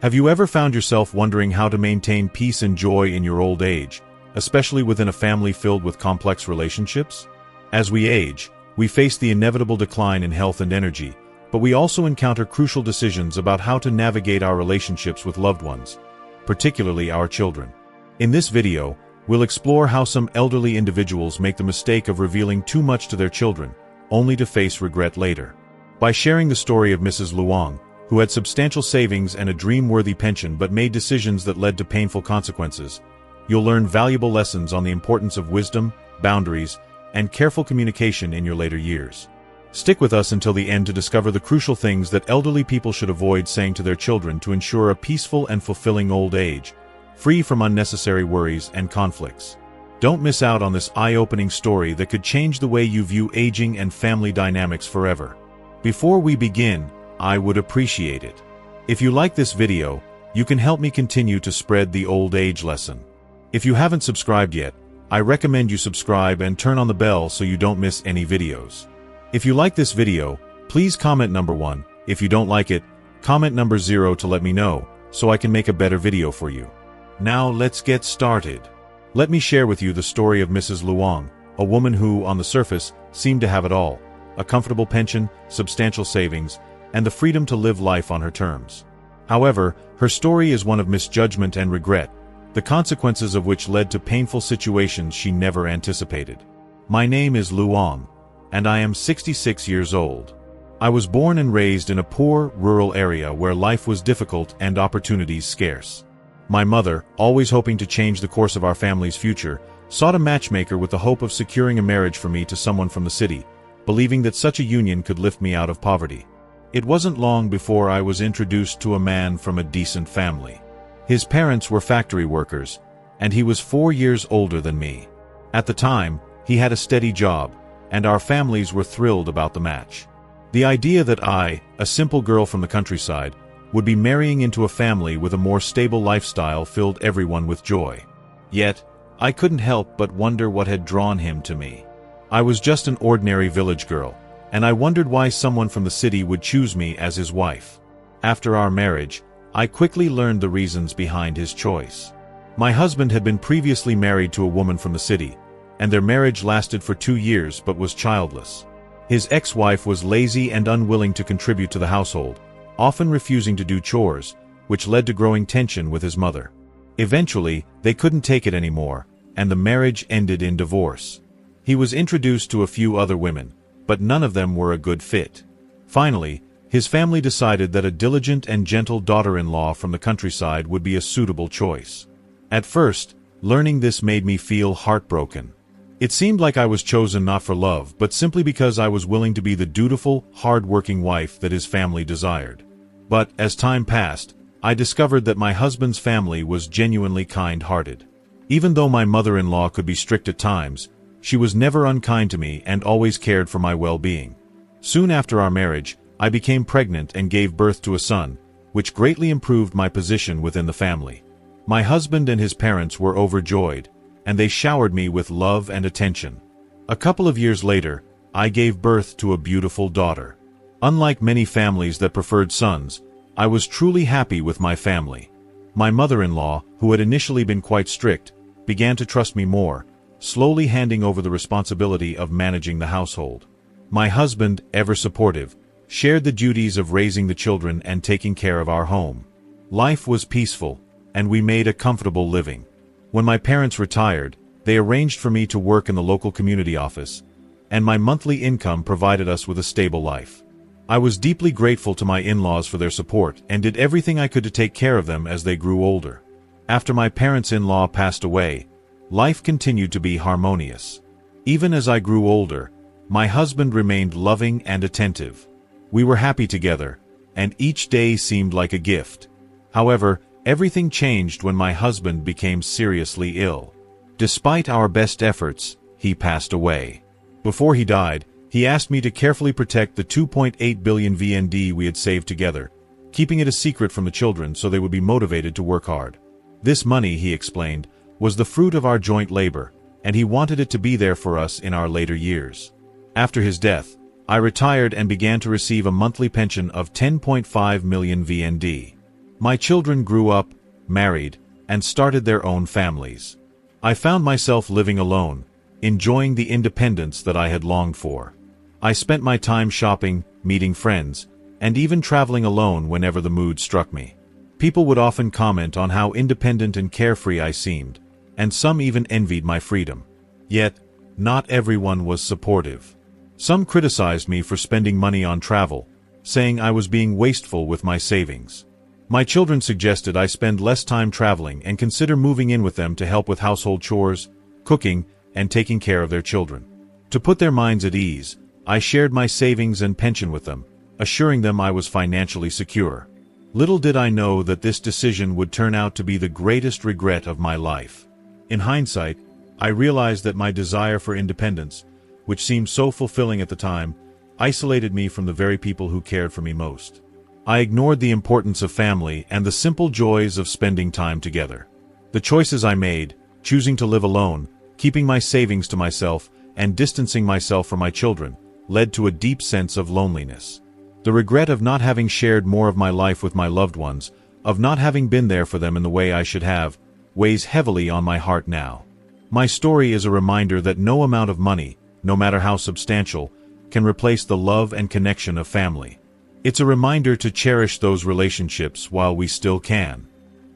Have you ever found yourself wondering how to maintain peace and joy in your old age, especially within a family filled with complex relationships? As we age, we face the inevitable decline in health and energy, but we also encounter crucial decisions about how to navigate our relationships with loved ones, particularly our children. In this video, we'll explore how some elderly individuals make the mistake of revealing too much to their children, only to face regret later. By sharing the story of Mrs. Luong, who had substantial savings and a dream-worthy pension but made decisions that led to painful consequences, you'll learn valuable lessons on the importance of wisdom, boundaries, and careful communication in your later years. Stick with us until the end to discover the crucial things that elderly people should avoid saying to their children to ensure a peaceful and fulfilling old age, free from unnecessary worries and conflicts. Don't miss out on this eye-opening story that could change the way you view aging and family dynamics forever. Before we begin, I would appreciate it if you like this video. You can help me continue to spread the old age lesson. If you haven't subscribed yet, I recommend you subscribe and turn on the bell so you don't miss any videos. If you like this video, please comment number 1. If you don't like it, comment number 0 to let me know, so I can make a better video for you. Now let's get started. Let me share with you the story of Mrs. Luong, a woman who, on the surface, seemed to have it all: a comfortable pension, substantial savings, and the freedom to live life on her terms. However, her story is one of misjudgment and regret, the consequences of which led to painful situations she never anticipated. My name is Luong, and I am 66 years old. I was born and raised in a poor, rural area where life was difficult and opportunities scarce. My mother, always hoping to change the course of our family's future, sought a matchmaker with the hope of securing a marriage for me to someone from the city, believing that such a union could lift me out of poverty. It wasn't long before I was introduced to a man from a decent family. His parents were factory workers, and he was 4 years older than me. At the time, he had a steady job, and our families were thrilled about the match. The idea that I, a simple girl from the countryside, would be marrying into a family with a more stable lifestyle filled everyone with joy. Yet, I couldn't help but wonder what had drawn him to me. I was just an ordinary village girl, and I wondered why someone from the city would choose me as his wife. After our marriage, I quickly learned the reasons behind his choice. My husband had been previously married to a woman from the city, and their marriage lasted for 2 years but was childless. His ex-wife was lazy and unwilling to contribute to the household, often refusing to do chores, which led to growing tension with his mother. Eventually, they couldn't take it anymore, and the marriage ended in divorce. He was introduced to a few other women, but none of them were a good fit. Finally, his family decided that a diligent and gentle daughter-in-law from the countryside would be a suitable choice. At first, learning this made me feel heartbroken. It seemed like I was chosen not for love, but simply because I was willing to be the dutiful, hard-working wife that his family desired. But, as time passed, I discovered that my husband's family was genuinely kind-hearted. Even though my mother-in-law could be strict at times, she was never unkind to me and always cared for my well-being. Soon after our marriage, I became pregnant and gave birth to a son, which greatly improved my position within the family. My husband and his parents were overjoyed, and they showered me with love and attention. A couple of years later, I gave birth to a beautiful daughter. Unlike many families that preferred sons, I was truly happy with my family. My mother-in-law, who had initially been quite strict, began to trust me more, slowly handing over the responsibility of managing the household. My husband, ever supportive, shared the duties of raising the children and taking care of our home. Life was peaceful, and we made a comfortable living. When my parents retired, they arranged for me to work in the local community office, and my monthly income provided us with a stable life. I was deeply grateful to my in-laws for their support and did everything I could to take care of them as they grew older. After my parents-in-law passed away, life continued to be harmonious. Even as I grew older, my husband remained loving and attentive. We were happy together, and each day seemed like a gift. However, everything changed when my husband became seriously ill. Despite our best efforts, he passed away. Before he died, he asked me to carefully protect the 2.8 billion VND we had saved together, keeping it a secret from the children so they would be motivated to work hard. This money, he explained, was the fruit of our joint labor, and he wanted it to be there for us in our later years. After his death, I retired and began to receive a monthly pension of 10.5 million VND. My children grew up, married, and started their own families. I found myself living alone, enjoying the independence that I had longed for. I spent my time shopping, meeting friends, and even traveling alone whenever the mood struck me. People would often comment on how independent and carefree I seemed, and some even envied my freedom. Yet, not everyone was supportive. Some criticized me for spending money on travel, saying I was being wasteful with my savings. My children suggested I spend less time traveling and consider moving in with them to help with household chores, cooking, and taking care of their children. To put their minds at ease, I shared my savings and pension with them, assuring them I was financially secure. Little did I know that this decision would turn out to be the greatest regret of my life. In hindsight, I realized that my desire for independence, which seemed so fulfilling at the time, isolated me from the very people who cared for me most. I ignored the importance of family and the simple joys of spending time together. The choices I made, choosing to live alone, keeping my savings to myself, and distancing myself from my children, led to a deep sense of loneliness. The regret of not having shared more of my life with my loved ones, of not having been there for them in the way I should have, weighs heavily on my heart now. My story is a reminder that no amount of money, no matter how substantial, can replace the love and connection of family. It's a reminder to cherish those relationships while we still can.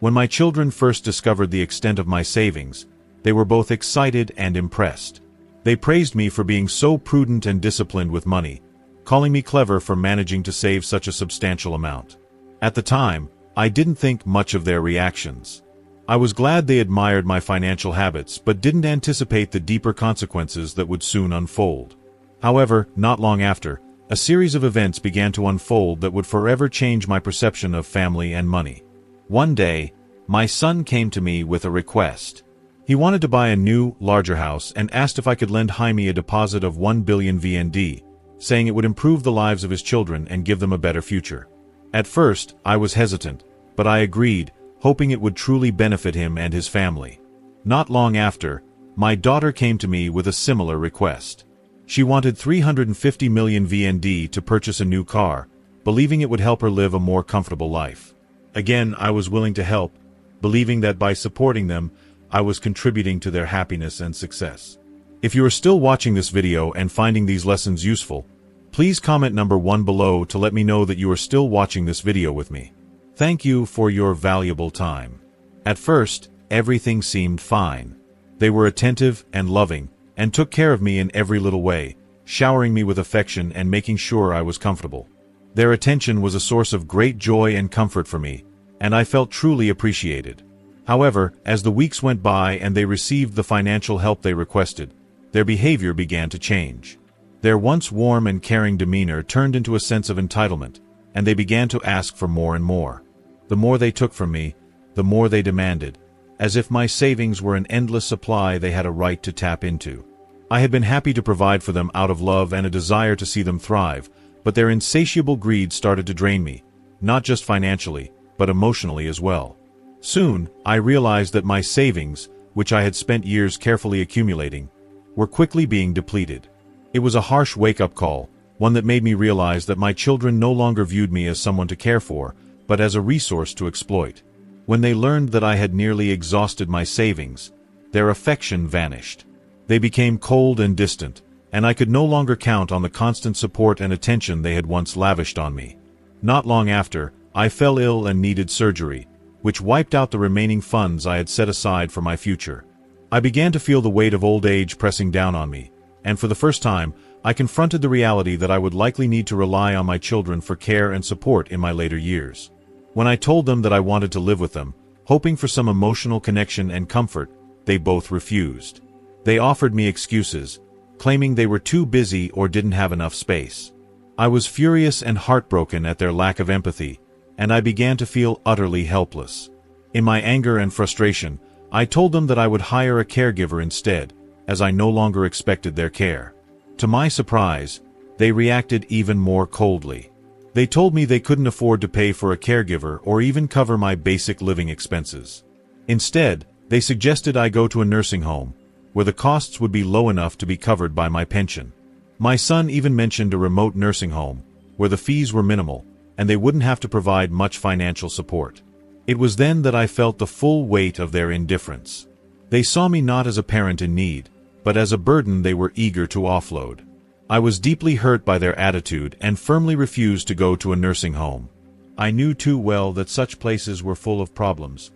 When my children first discovered the extent of my savings, they were both excited and impressed. They praised me for being so prudent and disciplined with money, calling me clever for managing to save such a substantial amount. At the time, I didn't think much of their reactions. I was glad they admired my financial habits but didn't anticipate the deeper consequences that would soon unfold. However, not long after, a series of events began to unfold that would forever change my perception of family and money. One day, my son came to me with a request. He wanted to buy a new, larger house and asked if I could lend Jaime a deposit of 1 billion VND, saying it would improve the lives of his children and give them a better future. At first, I was hesitant, but I agreed, hoping it would truly benefit him and his family. Not long after, my daughter came to me with a similar request. She wanted 350 million VND to purchase a new car, believing it would help her live a more comfortable life. Again, I was willing to help, believing that by supporting them, I was contributing to their happiness and success. If you are still watching this video and finding these lessons useful, please comment number 1 below to let me know that you are still watching this video with me. Thank you for your valuable time. At first, everything seemed fine. They were attentive and loving, and took care of me in every little way, showering me with affection and making sure I was comfortable. Their attention was a source of great joy and comfort for me, and I felt truly appreciated. However, as the weeks went by and they received the financial help they requested, their behavior began to change. Their once warm and caring demeanor turned into a sense of entitlement, and they began to ask for more and more. The more they took from me, the more they demanded, as if my savings were an endless supply they had a right to tap into. I had been happy to provide for them out of love and a desire to see them thrive, but their insatiable greed started to drain me, not just financially, but emotionally as well. Soon, I realized that my savings, which I had spent years carefully accumulating, were quickly being depleted. It was a harsh wake-up call, one that made me realize that my children no longer viewed me as someone to care for, but as a resource to exploit. When they learned that I had nearly exhausted my savings, their affection vanished. They became cold and distant, and I could no longer count on the constant support and attention they had once lavished on me. Not long after, I fell ill and needed surgery, which wiped out the remaining funds I had set aside for my future. I began to feel the weight of old age pressing down on me, and for the first time, I confronted the reality that I would likely need to rely on my children for care and support in my later years. When I told them that I wanted to live with them, hoping for some emotional connection and comfort, they both refused. They offered me excuses, claiming they were too busy or didn't have enough space. I was furious and heartbroken at their lack of empathy, and I began to feel utterly helpless. In my anger and frustration, I told them that I would hire a caregiver instead, as I no longer expected their care. To my surprise, they reacted even more coldly. They told me they couldn't afford to pay for a caregiver or even cover my basic living expenses. Instead, they suggested I go to a nursing home, where the costs would be low enough to be covered by my pension. My son even mentioned a remote nursing home, where the fees were minimal, and they wouldn't have to provide much financial support. It was then that I felt the full weight of their indifference. They saw me not as a parent in need, but as a burden they were eager to offload. I was deeply hurt by their attitude and firmly refused to go to a nursing home. I knew too well that such places were full of problems,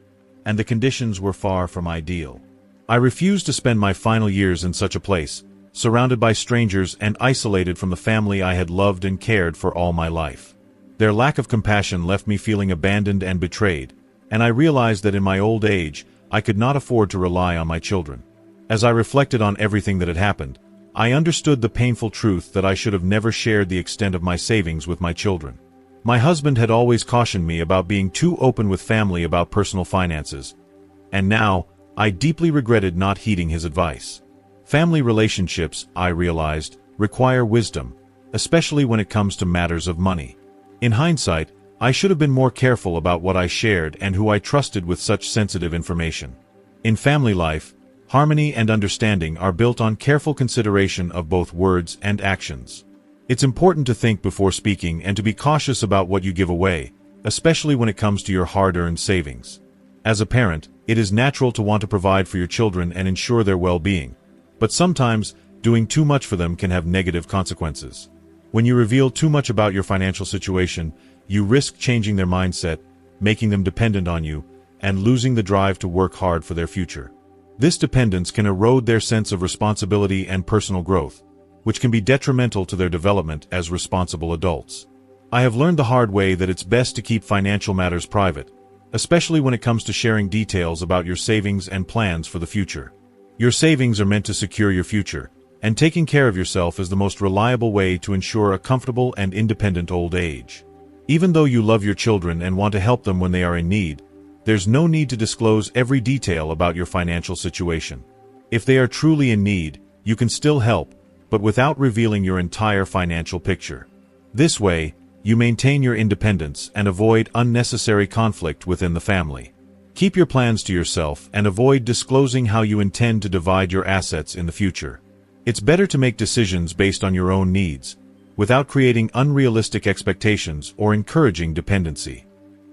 and the conditions were far from ideal. I refused to spend my final years in such a place, surrounded by strangers and isolated from the family I had loved and cared for all my life. Their lack of compassion left me feeling abandoned and betrayed, and I realized that in my old age, I could not afford to rely on my children. As I reflected on everything that had happened, I understood the painful truth that I should have never shared the extent of my savings with my children. My husband had always cautioned me about being too open with family about personal finances, and now, I deeply regretted not heeding his advice. Family relationships, I realized, require wisdom, especially when it comes to matters of money. In hindsight, I should have been more careful about what I shared and who I trusted with such sensitive information. In family life, harmony and understanding are built on careful consideration of both words and actions. It's important to think before speaking and to be cautious about what you give away, especially when it comes to your hard-earned savings. As a parent, it is natural to want to provide for your children and ensure their well-being, but sometimes, doing too much for them can have negative consequences. When you reveal too much about your financial situation, you risk changing their mindset, making them dependent on you, and losing the drive to work hard for their future. This dependence can erode their sense of responsibility and personal growth, which can be detrimental to their development as responsible adults. I have learned the hard way that it's best to keep financial matters private, especially when it comes to sharing details about your savings and plans for the future. Your savings are meant to secure your future, and taking care of yourself is the most reliable way to ensure a comfortable and independent old age. Even though you love your children and want to help them when they are in need, there's no need to disclose every detail about your financial situation. If they are truly in need, you can still help, but without revealing your entire financial picture. This way, you maintain your independence and avoid unnecessary conflict within the family. Keep your plans to yourself and avoid disclosing how you intend to divide your assets in the future. It's better to make decisions based on your own needs, without creating unrealistic expectations or encouraging dependency.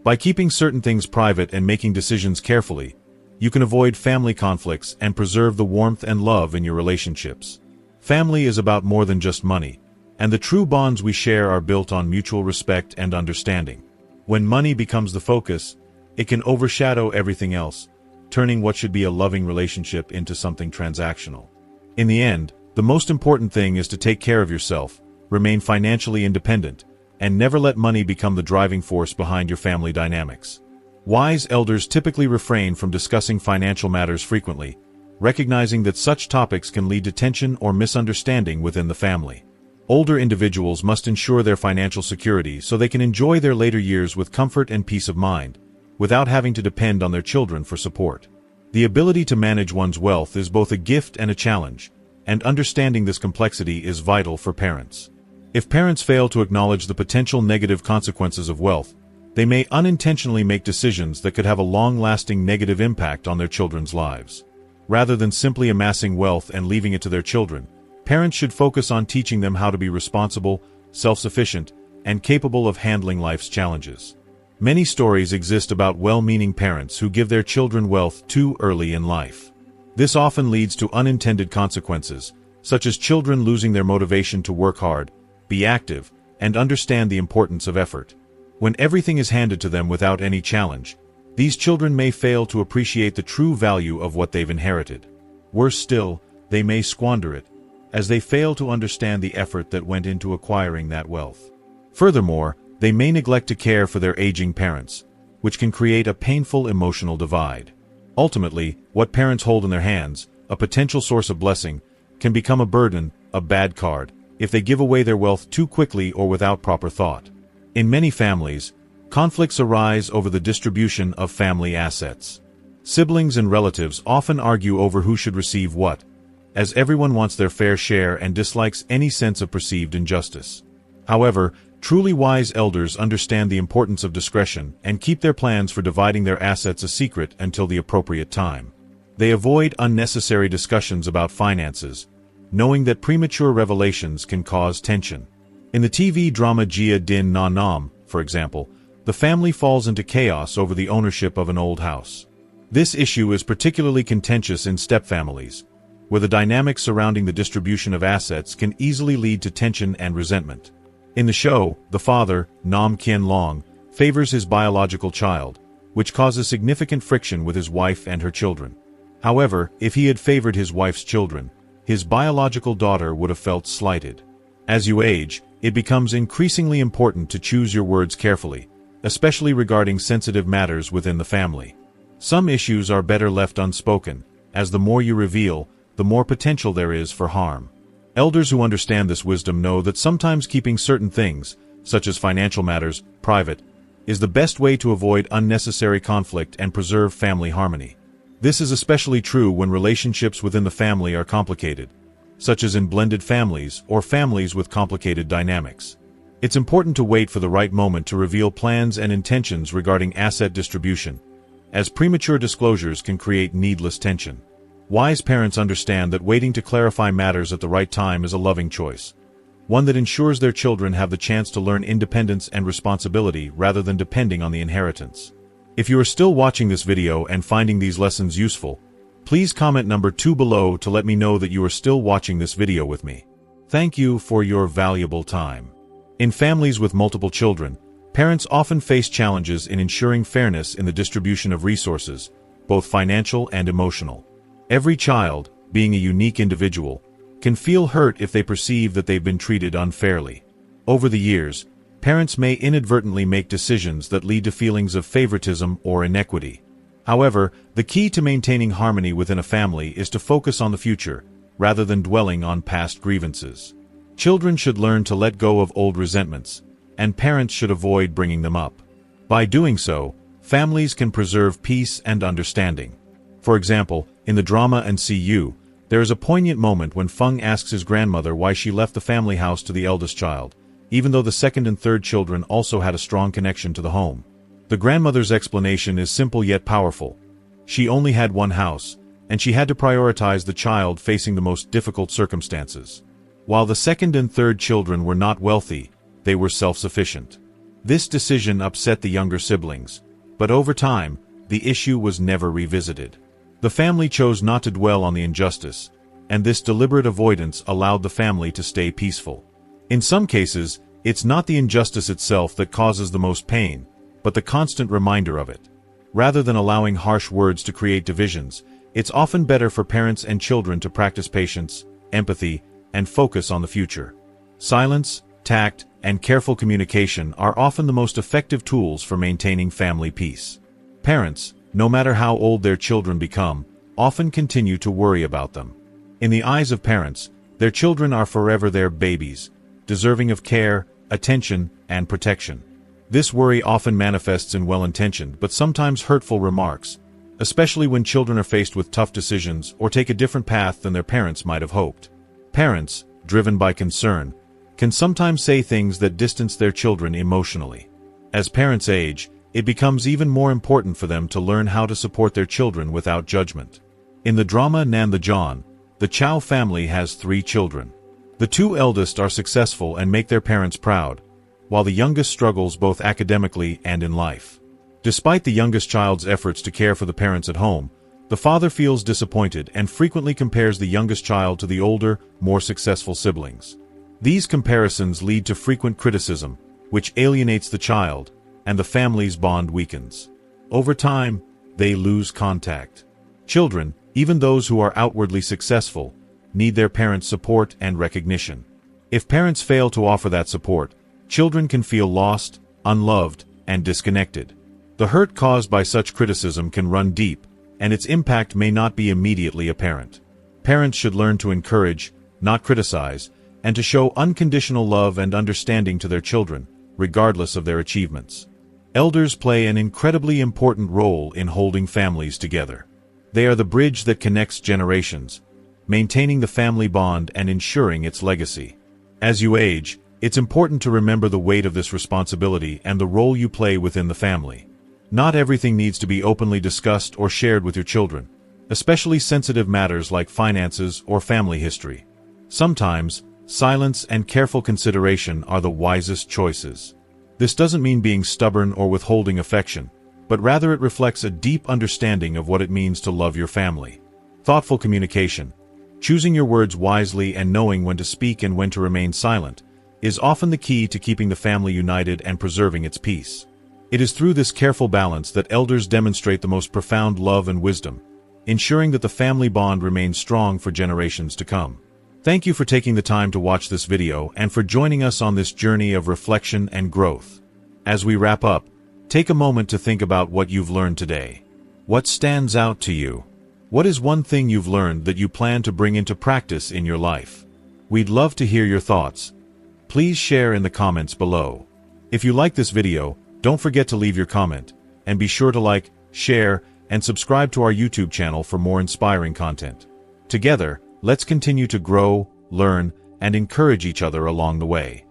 By keeping certain things private and making decisions carefully, you can avoid family conflicts and preserve the warmth and love in your relationships. Family is about more than just money, and the true bonds we share are built on mutual respect and understanding. When money becomes the focus, it can overshadow everything else, turning what should be a loving relationship into something transactional. In the end, the most important thing is to take care of yourself, remain financially independent, and never let money become the driving force behind your family dynamics. Wise elders typically refrain from discussing financial matters frequently, recognizing that such topics can lead to tension or misunderstanding within the family. Older individuals must ensure their financial security so they can enjoy their later years with comfort and peace of mind, without having to depend on their children for support. The ability to manage one's wealth is both a gift and a challenge, and understanding this complexity is vital for parents. If parents fail to acknowledge the potential negative consequences of wealth, they may unintentionally make decisions that could have a long-lasting negative impact on their children's lives. Rather than simply amassing wealth and leaving it to their children, parents should focus on teaching them how to be responsible, self-sufficient, and capable of handling life's challenges. Many stories exist about well-meaning parents who give their children wealth too early in life. This often leads to unintended consequences, such as children losing their motivation to work hard, be active, and understand the importance of effort. When everything is handed to them without any challenge, these children may fail to appreciate the true value of what they've inherited. Worse still, they may squander it, as they fail to understand the effort that went into acquiring that wealth. Furthermore, they may neglect to care for their aging parents, which can create a painful emotional divide. Ultimately, what parents hold in their hands, a potential source of blessing, can become a burden, a bad card, if they give away their wealth too quickly or without proper thought. In many families, conflicts arise over the distribution of family assets. Siblings and relatives often argue over who should receive what, as everyone wants their fair share and dislikes any sense of perceived injustice. However, truly wise elders understand the importance of discretion and keep their plans for dividing their assets a secret until the appropriate time. They avoid unnecessary discussions about finances, knowing that premature revelations can cause tension. In the TV drama Jia Din Na Nam, for example, The family falls into chaos over the ownership of an old house. This issue is particularly contentious in stepfamilies, where the dynamics surrounding the distribution of assets can easily lead to tension and resentment. In the show, the father, Nam Kien Long, favors his biological child, which causes significant friction with his wife and her children. However, if he had favored his wife's children, his biological daughter would have felt slighted. As you age, it becomes increasingly important to choose your words carefully, especially regarding sensitive matters within the family. Some issues are better left unspoken, as the more you reveal, the more potential there is for harm. Elders who understand this wisdom know that sometimes keeping certain things, such as financial matters, private, is the best way to avoid unnecessary conflict and preserve family harmony. This is especially true when relationships within the family are complicated, such as in blended families or families with complicated dynamics. It's important to wait for the right moment to reveal plans and intentions regarding asset distribution, as premature disclosures can create needless tension. Wise parents understand that waiting to clarify matters at the right time is a loving choice, one that ensures their children have the chance to learn independence and responsibility rather than depending on the inheritance. If you are still watching this video and finding these lessons useful, please comment number 2 below to let me know that you are still watching this video with me. Thank you for your valuable time. In families with multiple children, parents often face challenges in ensuring fairness in the distribution of resources, both financial and emotional. Every child, being a unique individual, can feel hurt if they perceive that they've been treated unfairly. Over the years, parents may inadvertently make decisions that lead to feelings of favoritism or inequity. However, the key to maintaining harmony within a family is to focus on the future, rather than dwelling on past grievances. Children should learn to let go of old resentments, and parents should avoid bringing them up. By doing so, families can preserve peace and understanding. For example, in the drama and CU, there is a poignant moment when Feng asks his grandmother why she left the family house to the eldest child, even though the second and third children also had a strong connection to the home. The grandmother's explanation is simple yet powerful. She only had one house, and she had to prioritize the child facing the most difficult circumstances. While the second and third children were not wealthy, they were self-sufficient. This decision upset the younger siblings, but over time, the issue was never revisited. The family chose not to dwell on the injustice, and this deliberate avoidance allowed the family to stay peaceful. In some cases, it's not the injustice itself that causes the most pain, but the constant reminder of it. Rather than allowing harsh words to create divisions, it's often better for parents and children to practice patience, empathy, and focus on the future. Silence, tact, and careful communication are often the most effective tools for maintaining family peace. Parents, no matter how old their children become, often continue to worry about them. In the eyes of parents, their children are forever their babies, deserving of care, attention, and protection. This worry often manifests in well-intentioned but sometimes hurtful remarks, especially when children are faced with tough decisions or take a different path than their parents might have hoped. Parents, driven by concern, can sometimes say things that distance their children emotionally. As parents age, it becomes even more important for them to learn how to support their children without judgment. In the drama Nan the John, the Chow family has 3 children. The 2 eldest are successful and make their parents proud, while the youngest struggles both academically and in life. Despite the youngest child's efforts to care for the parents at home, the father feels disappointed and frequently compares the youngest child to the older, more successful siblings. These comparisons lead to frequent criticism, which alienates the child, and the family's bond weakens. Over time, they lose contact. Children, even those who are outwardly successful, need their parents' support and recognition. If parents fail to offer that support, children can feel lost, unloved, and disconnected. The hurt caused by such criticism can run deep, and its impact may not be immediately apparent. Parents should learn to encourage, not criticize, and to show unconditional love and understanding to their children, regardless of their achievements. Elders play an incredibly important role in holding families together. They are the bridge that connects generations, maintaining the family bond and ensuring its legacy. As you age, it's important to remember the weight of this responsibility and the role you play within the family. Not everything needs to be openly discussed or shared with your children, especially sensitive matters like finances or family history. Sometimes, silence and careful consideration are the wisest choices. This doesn't mean being stubborn or withholding affection, but rather it reflects a deep understanding of what it means to love your family. Thoughtful communication, choosing your words wisely and knowing when to speak and when to remain silent, is often the key to keeping the family united and preserving its peace. It is through this careful balance that elders demonstrate the most profound love and wisdom, ensuring that the family bond remains strong for generations to come. Thank you for taking the time to watch this video and for joining us on this journey of reflection and growth. As we wrap up, take a moment to think about what you've learned today. What stands out to you? What is one thing you've learned that you plan to bring into practice in your life? We'd love to hear your thoughts. Please share in the comments below. If you like this video, don't forget to leave your comment, and be sure to like, share, and subscribe to our YouTube channel for more inspiring content. Together, let's continue to grow, learn, and encourage each other along the way.